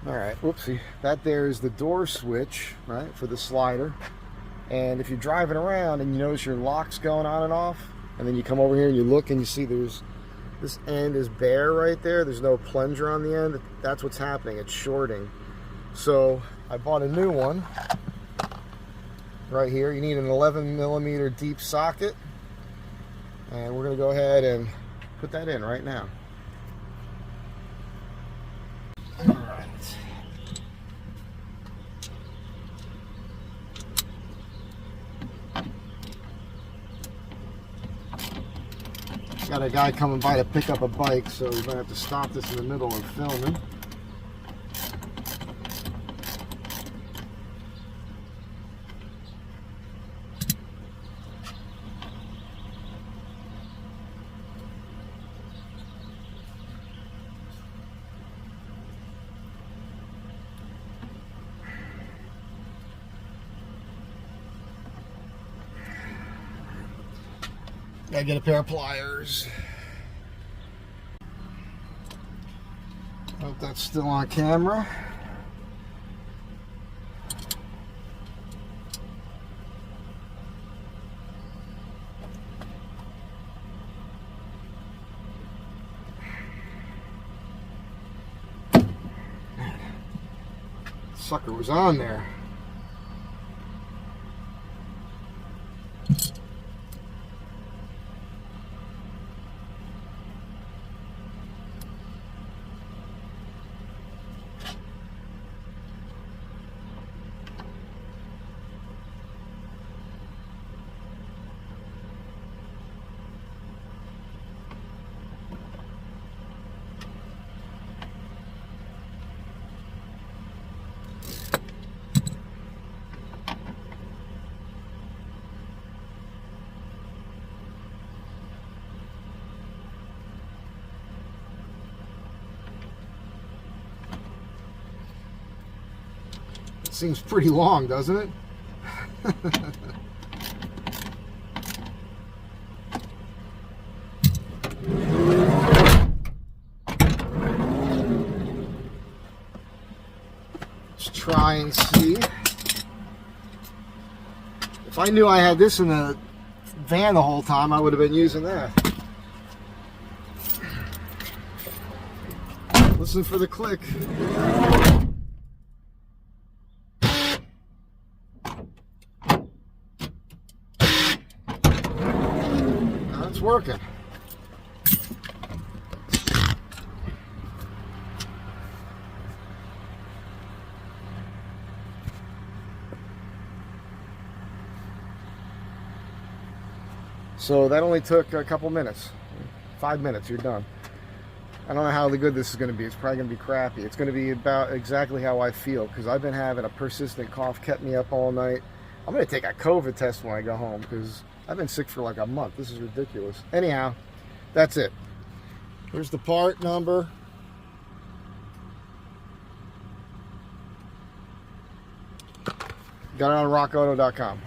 All right, whoopsie. That there is the door switch, right, for the slider. And if you're driving around and you notice your lock's going on and off, and then you come over here and you look and you see there's this end is bare right there. There's no plunger on the end. That's what's happening. It's shorting. So I bought a new one right here. You need an 11mm deep socket, and we're going to go ahead and put that in right now. All right. Got a guy coming by to pick up a bike, so we're gonna have to stop this in the middle of filming. Gotta get a pair of pliers. Hope that's still on camera. Sucker was on there. Seems pretty long, doesn't it? Let's try and see. If I knew I had this in the van the whole time, I would have been using that. Listen for the click. It's working. So that only took a couple minutes. 5 minutes, you're done. I don't know how good this is going to be. It's probably going to be crappy. It's going to be about exactly how I feel, because I've been having a persistent cough, kept me up all night. I'm going to take a COVID test when I go home, because I've been sick for like a month. This is ridiculous. Anyhow, that's it. Here's the part number. Got it on rockauto.com.